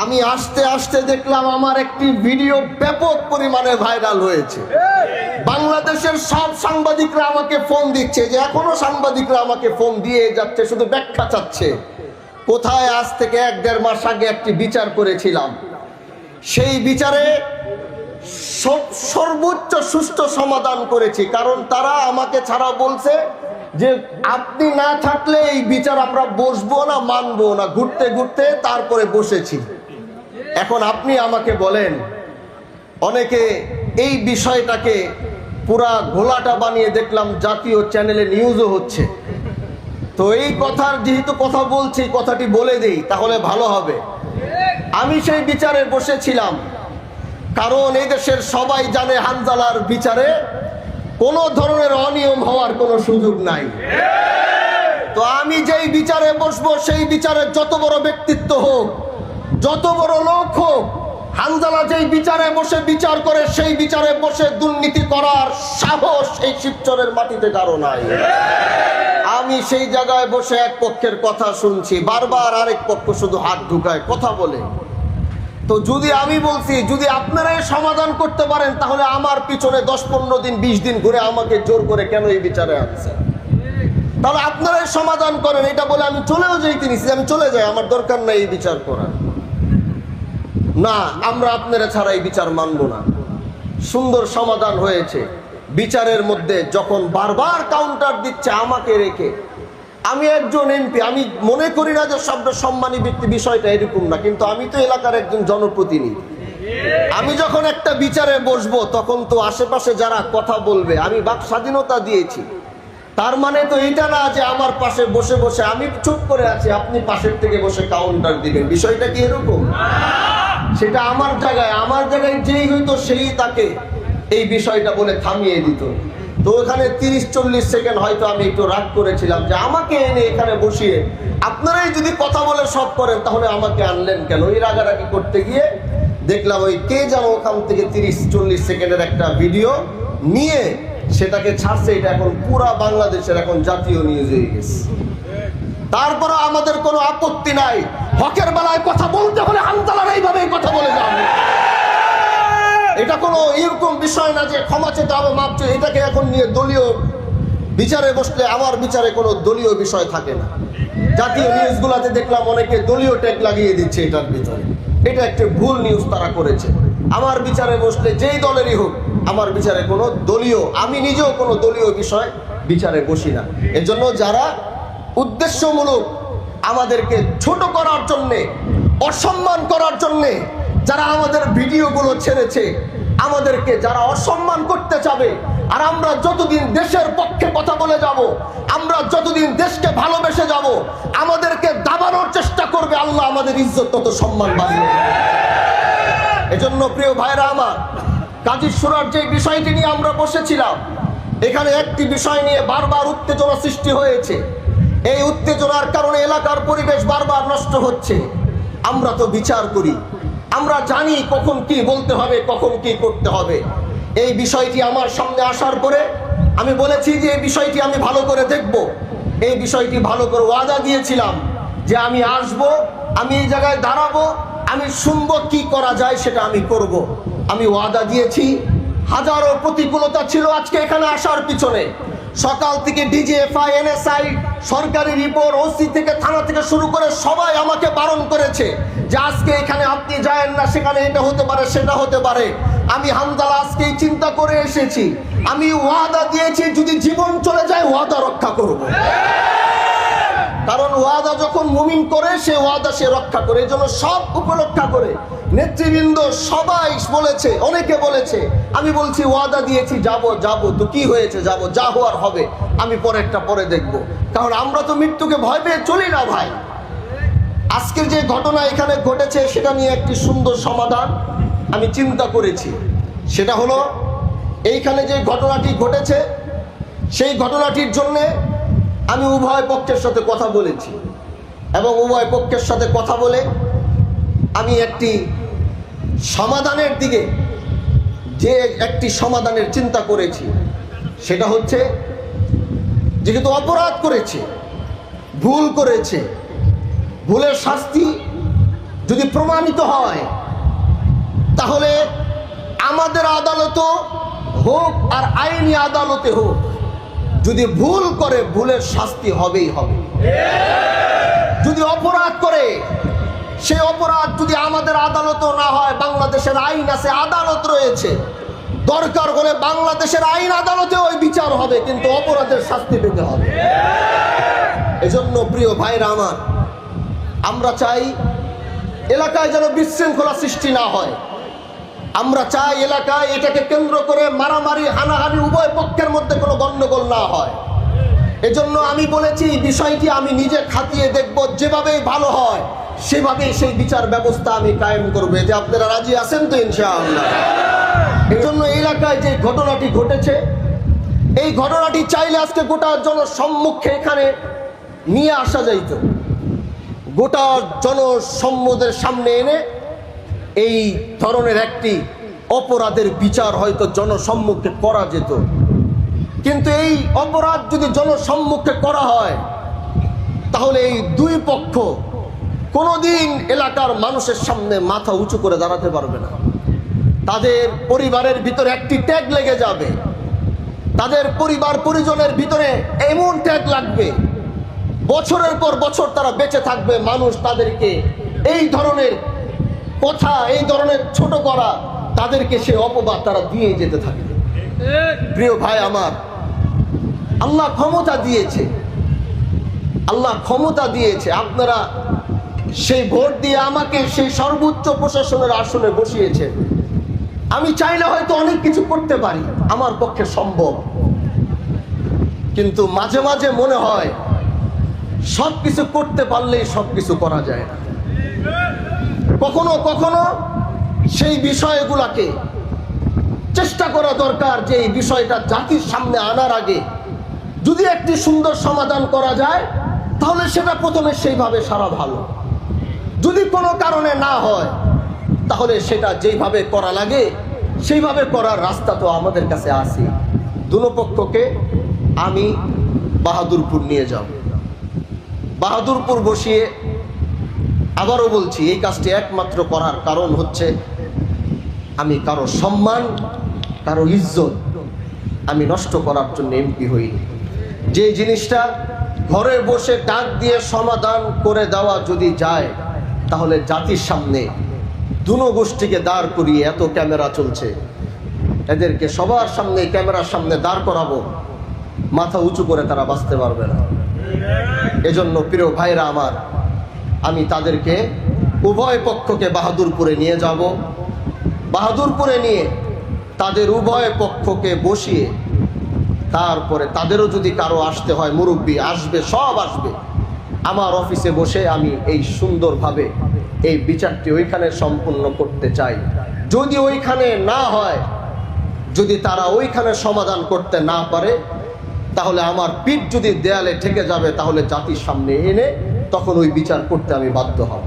আমি আস্তে আস্তে দেখলাম আমার একটি ভিডিও ব্যাপক পরিমাণে ভাইরাল হয়েছে। বাংলাদেশের সব সাংবাদিকরা আমাকে ফোন দিচ্ছে, যে এখনো সাংবাদিকরা আমাকে ফোন দিয়ে যাচ্ছে, শুধু ব্যাখ্যা চাচ্ছে। কোথায় আজ থেকে 1-1.5 মাস আগে একটি বিচার করেছিলাম, সেই বিচারে সর্বোচ্চ সুষ্ঠু সমাধান করেছি। কারণ তারা আমাকে ছাড়া বলছে যে আপনি না থাকলে এই বিচার আমরা বসবো না, মানবো না। ঘুরতে ঘুরতে তারপরে বসেছি। এখন আপনি আমাকে বলেন, অনেকে এই বিষয়টাকে পুরা ঘোলাটা বানিয়ে দেখলাম জাতীয় চ্যানেলে নিউজও হচ্ছে। তো এই কথার যেহেতু কথা বলছি, কথাটি বলে দিই তাহলে ভালো হবে। আমি সেই বিচারে বসেছিলাম, কারণ এই দেশের সবাই জানে হানজালার বিচারে কোনো ধরনের অনিয়ম হওয়ার কোনো সুযোগ নাই। তো আমি যেই বিচারে বসবো, সেই বিচারে যত বড় ব্যক্তিত্ব হোক, যত বড় লোক হোক, হানজালা যেই বিচারে বসে বিচার করে, সেই বিচারে বসে দুর্নীতি করার সাহস এই শিবচরের মাটিতে কারো নাই। আমি সেই জায়গায় বসে এক পক্ষের কথা শুনছি, বারবার আরেক পক্ষ শুধু হাত ঢুকায়, কথা বলে। তো যদি আমি বলছি, যদি আপনারাই সমাধান করতে পারেন, তাহলে আমার পিছনে 10-15 দিন 20 দিন ঘুরে আমাকে জোর করে কেন এই বিচারে আনছেন? তাহলে আপনারাই সমাধান করেন। এটা বলে আমি চলেও যাইতে নিছি, আমি চলে যাই, আমার দরকার নাই এই বিচার করার। না, আমরা আপনারা ছাড়া এই বিচার মানব না। সুন্দর সমাধান হয়েছে বিচারের মধ্যে। যখন বারবার কাউন্টার দিচ্ছে আমাকে রেখে, আমি একজন এমপি, আমি মনে করি না যে শব্দ সম্মানী ব্যক্তি, বিষয়টা এরকম না, কিন্তু আমি তো এলাকার একজন জনপ্রতিনিধি। আমি যখন একটা বিচারে বসবো, তখন তো আশেপাশে যারা কথা বলবে, আমি বাক স্বাধীনতা দিয়েছি। তার মানে তো এটা না যে আমার পাশে বসে বসে আমি চুপ করে আছি, আপনি পাশের থেকে বসে কাউন্টার দিবেন। বিষয়টা কি এরকম? সেটা আমার জায়গায় যেই হইতো সেই তাকে এই বিষয়টা বলে থামিয়ে দিত। তো ওখানে 30-40 সেকেন্ড হয়তো আমি একটু রাগ করেছিলাম যে আমাকে এনে এখানে বসিয়ে আপনারাই যদি কথা বলে সব করেন, তাহলে আমাকে আনলেন কেন? ওই রাগারাগি করতে গিয়ে দেখলাম ওই কে যেন ওখান থেকে 30-40 সেকেন্ডের একটা ভিডিও নিয়ে সেটাকে ছাড়ছে। এটা এখন পুরা বাংলাদেশের এখন জাতীয় নিউজ হয়ে গেছে। তারপরে আমাদের কোনো আপত্তি নাই। হকের বেলায় কথা বলতে হলে হানজালার এইভাবেই কথা বলে যান। এটা কোনো এরকম বিষয় না যে ক্ষমা চেতে হবে, মাপ চেয়ে। এটাকে এখন নিয়ে দলীয় বিচারে বসলে আমার বিচারে কোনো দলীয় বিষয় থাকে না। জাতীয় নিউজগুলোতে দেখলাম অনেকে দলীয় ট্যাগ লাগিয়ে দিচ্ছে এটার ভিতরে। এটা একটা ভুল নিউজ তারা করেছে। আমার বিচারে বসলে যেই দলেরই হোক, আমার বিচারে কোনো দলীয়, আমি নিজেও কোনো দলীয় বিষয় বিচারে বসি না। এজন্য যারা উদ্দেশ্যমূলক আমাদেরকে ছোট করার জন্যে, অসম্মান করার জন্যে যারা আমাদের ভিডিওগুলো ছেড়েছে, আমাদেরকে যারা অসম্মান করতে চাবে, আর আমরা যতদিন দেশের পক্ষে কথা বলে যাব, আমরা যতদিন দেশকে ভালোবেসে যাব, আমাদেরকে দাবানোর চেষ্টা করবে, আল্লাহ আমাদের ইজ্জত তত সম্মান বাড়বে। এজন্য প্রিয় ভাইরা আমার, কাজী সুরার যে বিষয়টি নিয়ে আমরা বসেছিলাম, এখানে একটি বিষয় নিয়ে বারবার উত্তেজনা সৃষ্টি হয়েছে। এই উত্তেজনার কারণে এলাকার পরিবেশ বারবার নষ্ট হচ্ছে। আমরা তো বিচার করি, আমরা জানি কখন কি বলতে হবে, কখন কি করতে হবে। এই বিষয়টি আমার সামনে আসার পরে আমি বলেছি যে এই বিষয়টি আমি ভালো করে দেখব। এই বিষয়টি ভালো করে ওয়াদা দিয়েছিলাম যে আমি আসব, আমি এই জায়গায় দাঁড়াবো, আমি শুনবো কি করা যায় সেটা আমি করব। আমি ওয়াদা দিয়েছি। হাজারো প্রতিকূলতা ছিল আজকে এখানে আসার পিছনে। সকাল থেকে ডিজিএফআই, এনএসআই, সরকারি রিপোর্ট, ওসি থেকে থানা থেকে শুরু করে সবাই আমাকে বারণ করেছে যে আজকে এখানে আপনি যায়েন না, সেখানে এটা হতে পারে, সেটা হতে পারে। আমি হানজালা আজকেই চিন্তা করে এসেছি। আমি ওয়াদা দিয়েছি, যদি জীবন চলে যায় ওয়াদা রক্ষা করব। কারণ ওয়াদা যখন মুমিন করে, সে ওয়াদা সে রক্ষা করে। এই জন্য সব উপরক্ষা করে নেতৃবৃন্দ সবাই বলেছে, অনেকে বলেছে, আমি বলছি ওয়াদা দিয়েছি, যাব যাব, তো কি হয়েছে, যাব, যা হওয়ার হবে, আমি পরেরটা পরে দেখব। কারণ আমরা তো মৃত্যুকে ভয় পেয়ে চলি না ভাই। আজকের যে ঘটনা এখানে ঘটেছে, সেটা নিয়ে একটি সুন্দর সমাধান আমি চিন্তা করেছি। সেটা হলো, এইখানে যে ঘটনাটি ঘটেছে, সেই ঘটনাটির জন্যে আমি উভয় পক্ষের সাথে কথা বলেছি, এবং উভয় পক্ষের সাথে কথা বলে আমি একটি সমাধানের দিকে, যে একটি সমাধানের চিন্তা করেছি, সেটা হচ্ছে, যেহেতু অপরাধ করেছে, ভুল করেছে, ভুলের শাস্তি যদি প্রমাণিত হয়, তাহলে আমাদের আদালতে হোক আর আইনি আদালতে হোক, যদি ভুল করে ভুলের শাস্তি হবেই হবে। যদি অপরাধ করে, সেই অপরাধ যদি আমাদের আদালতও না হয়, বাংলাদেশের আইন আছে, আদালত রয়েছে, দরকার হলে বাংলাদেশের আইন আদালতে ওই বিচার হবে, কিন্তু অপরাধের শাস্তি পেতে হবে। এজন্য প্রিয় ভাইরা আমার, আমরা চাই এলাকায় যেন বিশৃঙ্খলা সৃষ্টি না হয়। আমরা চাই এলাকায় এটাকে কেন্দ্র করে মারামারি, হানাহানি উভয় পক্ষের মধ্যে কোনো গণ্ডগোল না হয়। এজন্য আমি বলেছি, বিষয়টি আমি নিজে খাতিয়ে দেখব, যেভাবেই ভালো হয় সেভাবেই সেই বিচার ব্যবস্থা আমি কায়েম করবো। যে আপনারা রাজি আছেন তো ইনশাআল্লাহ? এজন্য এলাকায় যে ঘটনাটি ঘটেছে, এই ঘটনাটি চাইলে আজকে গোটা জনসম্মুখে এখানে নিয়ে আসা যাইত, গোটা জনসম্মুখের সামনে এনে এই ধরনের একটি অপরাধের বিচার হয়তো জনসম্মুখে করা যেত। কিন্তু এই অপরাধ যদি জনসম্মুখে করা হয়, তাহলে এই দুই পক্ষ কোনোদিন এলাকার মানুষের সামনে মাথা উঁচু করে দাঁড়াতে পারবে না। তাদের পরিবারের ভিতরে একটি ট্যাগ লেগে যাবে, তাদের পরিবার পরিজনের ভিতরে এমন ট্যাগ লাগবে, বছরের পর বছর তারা বেঁচে থাকবে, মানুষ তাদেরকে এই ধরনের কথা, এই ধরনের ছোট করা, তাদেরকে সে অপবাদ তারা দিয়ে যেতে থাকবে। প্রিয় ভাই আমার, আল্লাহ ক্ষমতা দিয়েছে, আল্লাহ ক্ষমতা দিয়েছে। আপনারা সেই ভোট দিয়ে আমাকে সেই সর্বোচ্চ প্রশাসনের আসনে বসিয়েছেন। আমি চাইলে হয়তো অনেক কিছু করতে পারি, আমার পক্ষে সম্ভব, কিন্তু মাঝে মাঝে মনে হয় সবকিছু করতে পারলেই সবকিছু করা যায় না। কখনো কখনো সেই বিষয়গুলোকে চেষ্টা করা দরকার যে এই বিষয়টা জাতির সামনে আনার আগে যদি একটি সুন্দর সমাধান করা যায়, তাহলে সেটা প্রথমে সেইভাবে সারা ভালো। যদি কোনো কারণে না হয়, তাহলে সেটা যেইভাবে করা লাগে সেইভাবে করার রাস্তা তো আমাদের কাছে আছে। দুপক্ষকে আমি বাহাদুরপুর নিয়ে যাব, বাহাদুরপুর বসিয়ে, আবারও বলছি, এই কাজটি একমাত্র করার কারণ হচ্ছে আমি কারো সম্মান, কারো ইজ্জত আমি নষ্ট করার জন্য এমপি হইনি। যে জিনিসটা ঘরে বসে ডাক দিয়ে সমাধান করে দেওয়া যদি যায়, তাহলে জাতির সামনে দুনো গোষ্ঠীকে দাঁড় করিয়ে, এত ক্যামেরা চলছে, এদেরকে সবার সামনে ক্যামেরার সামনে দাঁড় করাবো, মাথা উঁচু করে তারা বাঁচতে পারবে না। এজন্য প্রিয় ভাইরা আমার, আমি তাদেরকে উভয় পক্ষকে বাহাদুরপুরে নিয়ে যাব, বাহাদুরপুরে নিয়ে তাদের উভয় পক্ষকে বসিয়ে, তারপরে তাদেরও যদি কারো আসতে হয়, মুরব্বী আসবে, সব আসবে, আমার অফিসে বসে আমি এই সুন্দরভাবে এই বিচারটি ওইখানে সম্পূর্ণ করতে চাই। যদি ওইখানে না হয়, যদি তারা ওইখানে সমাধান করতে না পারে, তাহলে আমার পিঠ যদি দেয়ালে ঠেকে যাবে, তাহলে জাতির সামনে এনে তখন ওই বিচার করতে আমি বাধ্য হব।